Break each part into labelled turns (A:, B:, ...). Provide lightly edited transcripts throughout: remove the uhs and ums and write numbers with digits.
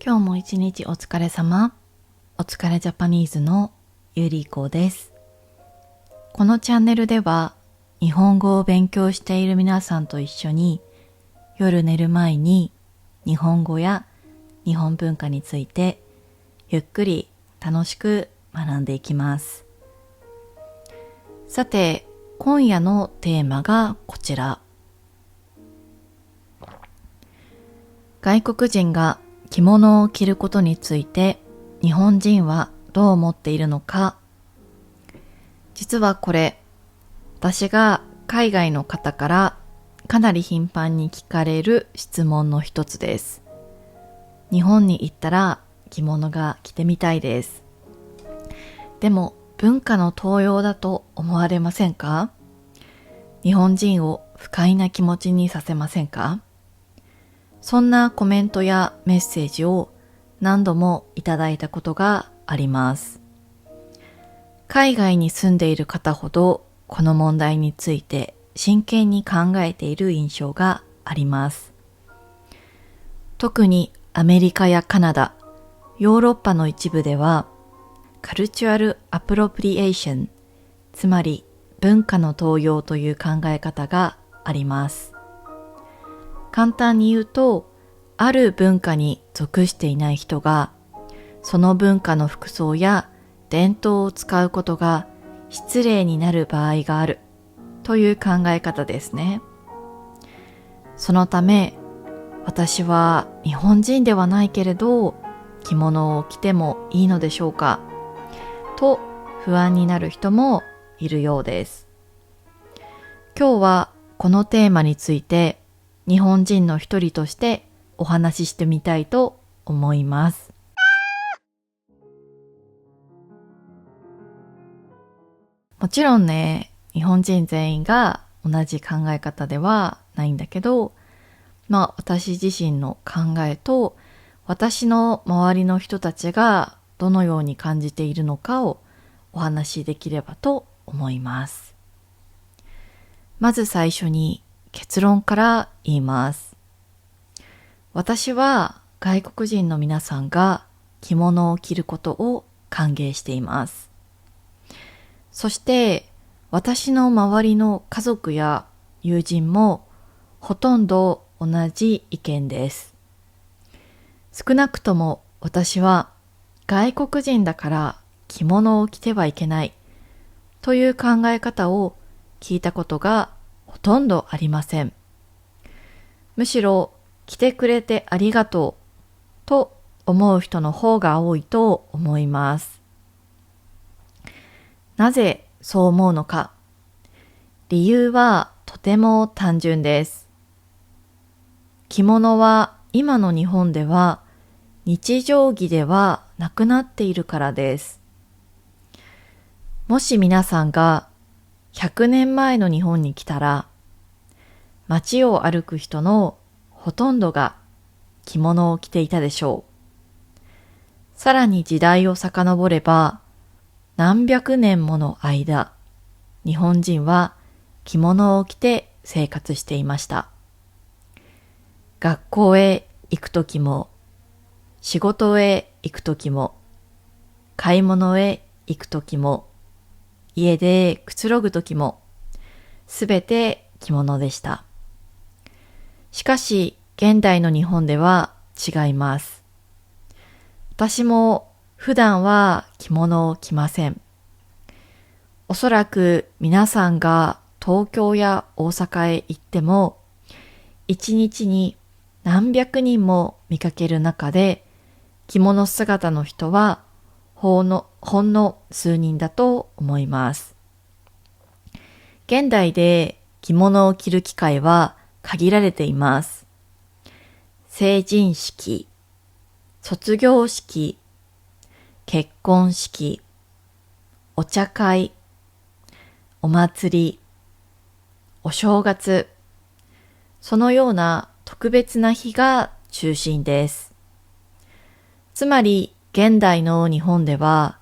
A: 今日も一日お疲れ様。お疲れジャパニーズのゆりこです。このチャンネルでは日本語を勉強している皆さんと一緒に夜寝る前に日本語や日本文化についてゆっくり楽しく学んでいきます。さて、今夜のテーマがこちら。外国人が着物を着ることについて日本人はどう思っているのか。実はこれ、私が海外の方からかなり頻繁に聞かれる質問の一つです。日本に行ったら着物が着てみたいです。でも文化の盗用だと思われませんか？日本人を不快な気持ちにさせませんか？そんなコメントやメッセージを何度もいただいたことがあります。海外に住んでいる方ほどこの問題について真剣に考えている印象があります。特にアメリカやカナダ、ヨーロッパの一部ではカルチュアルアプロプリエーション、つまり文化の盗用という考え方があります。簡単に言うと、ある文化に属していない人が、その文化の服装や伝統を使うことが失礼になる場合があるという考え方ですね。そのため、私は日本人ではないけれど、着物を着てもいいのでしょうかと不安になる人もいるようです。今日はこのテーマについて日本人の一人としてお話ししてみたいと思います。もちろんね、日本人全員が同じ考え方ではないんだけど、私自身の考えと私の周りの人たちがどのように感じているのかをお話しできればと思います。まず最初に結論から言います。私は外国人の皆さんが着物を着ることを歓迎しています。そして私の周りの家族や友人もほとんど同じ意見です。少なくとも私は外国人だから着物を着てはいけないという考え方を聞いたことがほとんどありません。むしろ着てくれてありがとうと思う人の方が多いと思います。なぜそう思うのか。理由はとても単純です。着物は今の日本では日常着ではなくなっているからです。もし皆さんが100年前の日本に来たら、街を歩く人のほとんどが着物を着ていたでしょう。さらに時代を遡れば、何百年もの間、日本人は着物を着て生活していました。学校へ行くときも、仕事へ行くときも、買い物へ行くときも、家でくつろぐときも、すべて着物でした。しかし、現代の日本では違います。私も普段は着物を着ません。おそらく皆さんが東京や大阪へ行っても、一日に何百人も見かける中で、着物姿の人はほんの数人だと思います。現代で着物を着る機会は限られています。成人式、卒業式、結婚式、お茶会、お祭り、お正月、そのような特別な日が中心です。つまり現代の日本では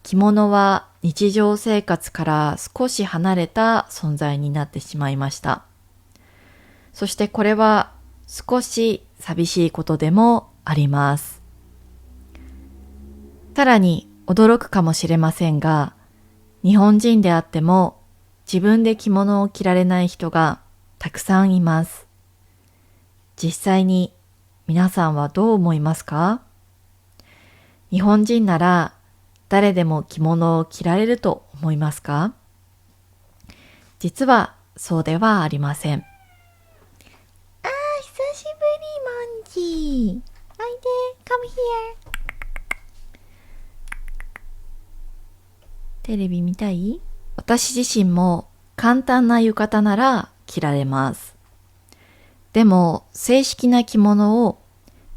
A: 着物は日常生活から少し離れた存在になってしまいました。そしてこれは少し寂しいことでもあります。さらに驚くかもしれませんが、日本人であっても自分で着物を着られない人がたくさんいます。実際に皆さんはどう思いますか？日本人なら誰でも着物を着られると思いますか？実はそうではありません。久しぶり、モンジー。おいで、come here。テレビ見たい？私自身も簡単な浴衣なら着られます。でも正式な着物を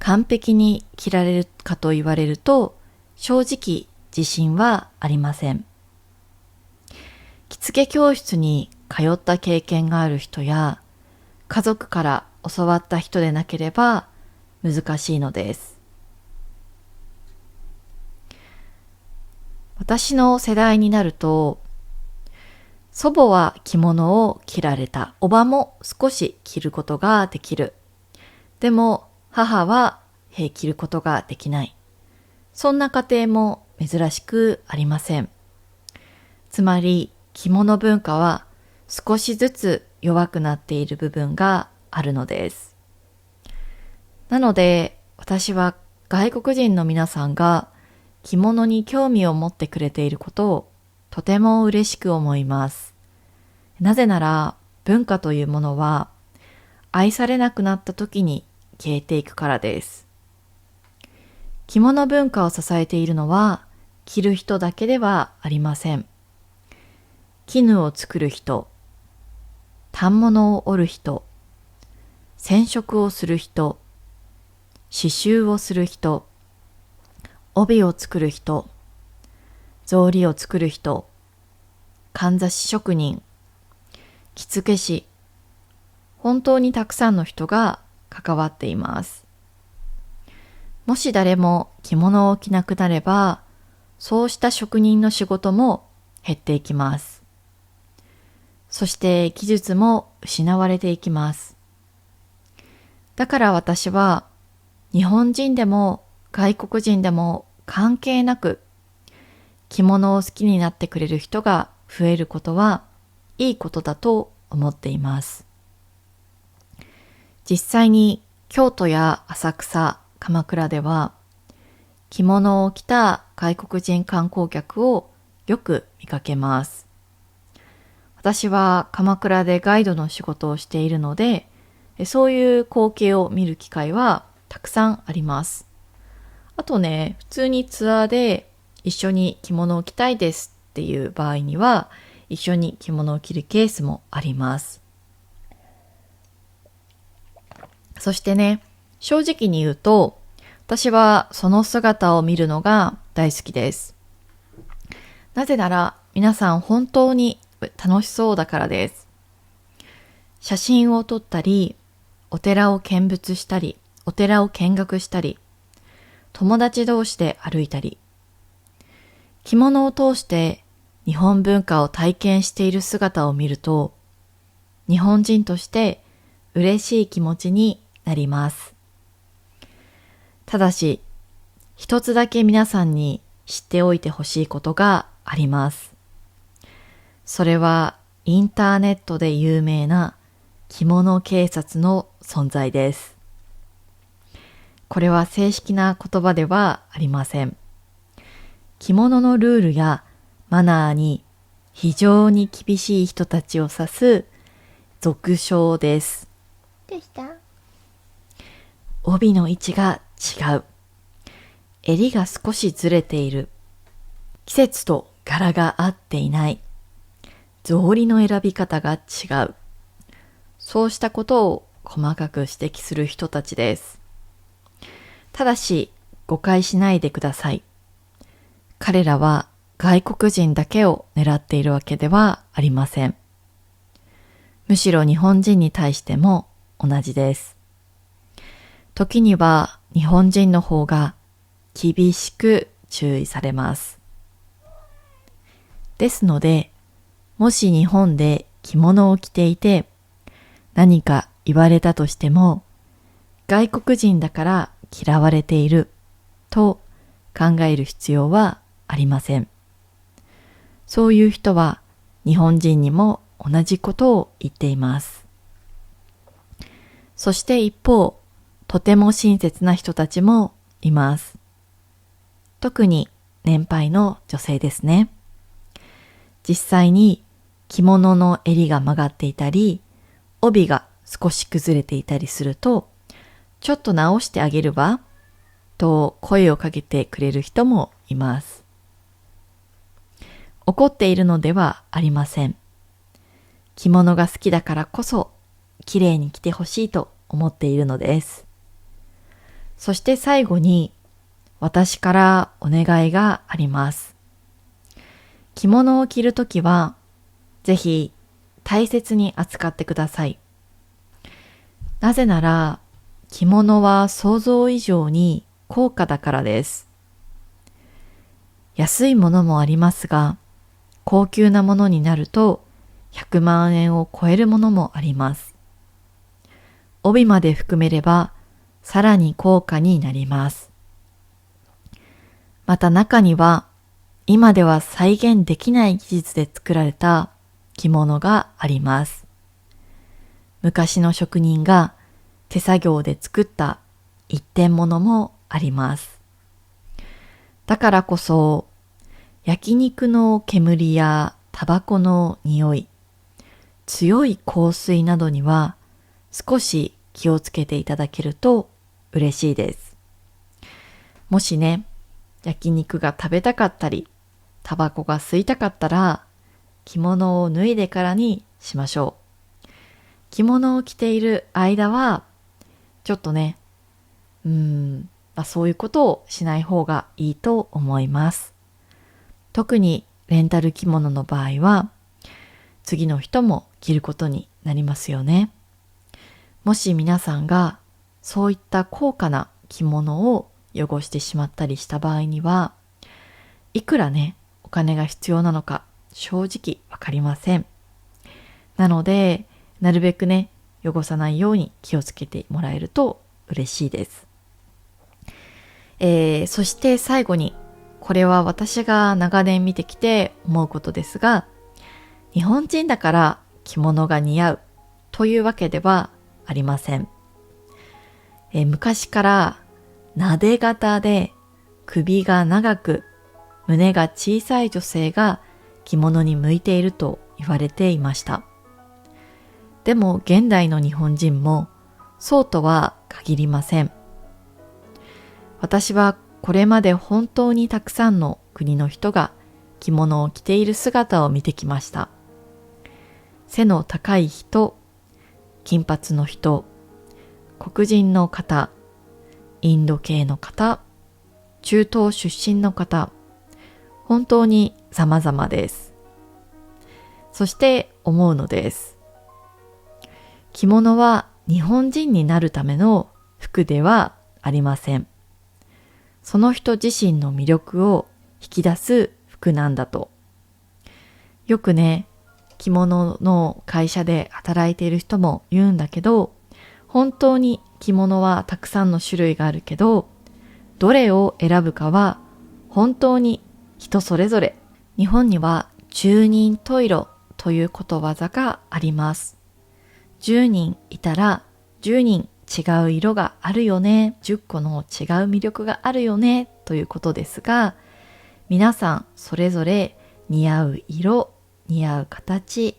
A: 完璧に着られるかと言われると正直自信はありません。着付け教室に通った経験がある人や家族から教わった人でなければ難しいのです。私の世代になると、祖母は着物を着られた。おばも少し着ることができる。でも母は着ることができない。そんな家庭も珍しくありません。つまり着物文化は少しずつ弱くなっている部分があるのです。なので私は外国人の皆さんが着物に興味を持ってくれていることをとても嬉しく思います。なぜなら文化というものは愛されなくなった時に消えていくからです。着物文化を支えているのは着る人だけではありません。絹を作る人、反物を織る人、染色をする人、刺繍をする人、帯を作る人、草履を作る人、かんざし職人、着付け師、本当にたくさんの人が関わっています。もし誰も着物を着なくなれば、そうした職人の仕事も減っていきます。そして技術も失われていきます。だから私は日本人でも外国人でも関係なく着物を好きになってくれる人が増えることはいいことだと思っています。実際に京都や浅草、鎌倉では着物を着た外国人観光客をよく見かけます。私は鎌倉でガイドの仕事をしているので、そういう光景を見る機会はたくさんあります。あとね、普通にツアーで一緒に着物を着たいですっていう場合には、一緒に着物を着るケースもあります。そしてね、正直に言うと、私はその姿を見るのが大好きです。なぜなら皆さん本当に楽しそうだからです。写真を撮ったり、お寺を見物したり、お寺を見学したり、友達同士で歩いたり、着物を通して日本文化を体験している姿を見ると、日本人として嬉しい気持ちになります。ただし、一つだけ皆さんに知っておいてほしいことがあります。それはインターネットで有名な着物警察の存在です。これは正式な言葉ではありません。着物のルールやマナーに非常に厳しい人たちを指す俗称です。どうした？帯の位置が違う。襟が少しずれている。季節と柄が合っていない。草履の選び方が違う。そうしたことを細かく指摘する人たちです。ただし誤解しないでください。彼らは外国人だけを狙っているわけではありません。むしろ日本人に対しても同じです。時には日本人の方が厳しく注意されます。ですので、もし日本で着物を着ていて何か言われたとしても、外国人だから嫌われていると考える必要はありません。そういう人は日本人にも同じことを言っています。そして一方、とても親切な人たちもいます。特に年配の女性ですね。実際に着物の襟が曲がっていたり、帯が少し崩れていたりすると、ちょっと直してあげるわ、と声をかけてくれる人もいます。怒っているのではありません。着物が好きだからこそ、綺麗に着てほしいと思っているのです。そして最後に、私からお願いがあります。着物を着るときは、ぜひ大切に扱ってください。なぜなら、着物は想像以上に高価だからです。安いものもありますが、高級なものになると100万円を超えるものもあります。帯まで含めればさらに高価になります。また中には今では再現できない技術で作られた着物があります。昔の職人が手作業で作った一点物もあります。だからこそ焼肉の煙やタバコの匂い、強い香水などには少し気をつけていただけると嬉しいです。もしね、焼肉が食べたかったり、タバコが吸いたかったら、着物を脱いでからにしましょう。着物を着ている間は、ちょっとね、そういうことをしない方がいいと思います。特にレンタル着物の場合は、次の人も着ることになりますよね。もし皆さんがそういった高価な着物を汚してしまったりした場合には、いくらね、お金が必要なのか正直わかりません。なので、なるべくね、汚さないように気をつけてもらえると嬉しいです。そして最後に、これは私が長年見てきて思うことですが、日本人だから着物が似合うというわけではありません。昔からなで型で首が長く胸が小さい女性が着物に向いていると言われていました。でも現代の日本人もそうとは限りません。私はこれまで本当にたくさんの国の人が着物を着ている姿を見てきました。背の高い人、金髪の人、黒人の方、インド系の方、中東出身の方、本当に様々です。そして思うのです。着物は日本人になるための服ではありません。その人自身の魅力を引き出す服なんだと。よくね、着物の会社で働いている人も言うんだけど、本当に着物はたくさんの種類があるけど、どれを選ぶかは本当に人それぞれ。日本には十人十色ということわざがあります。10人いたら10人違う色があるよね、10個の違う魅力があるよねということですが、皆さんそれぞれ似合う色、似合う形、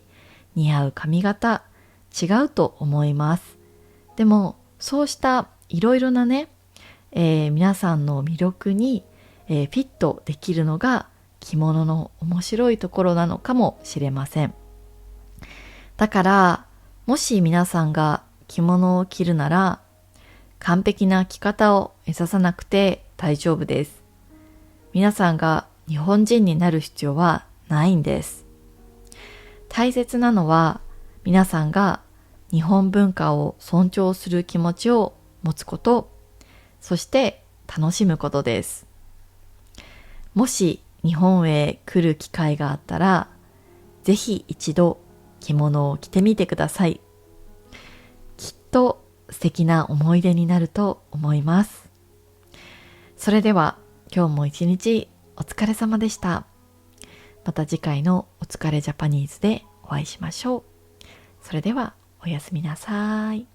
A: 似合う髪型、違うと思います。でもそうしたいろいろなね、皆さんの魅力に、フィットできるのが着物の面白いところなのかもしれません。だからもし皆さんが着物を着るなら完璧な着方を目指さなくて大丈夫です。皆さんが日本人になる必要はないんです。大切なのは皆さんが日本文化を尊重する気持ちを持つこと、そして楽しむことです。もし日本へ来る機会があったら、ぜひ一度着物を着てみてください。きっと素敵な思い出になると思います。それでは今日も一日お疲れ様でした。また次回のお疲れジャパニーズでお会いしましょう。それではおやすみなさい。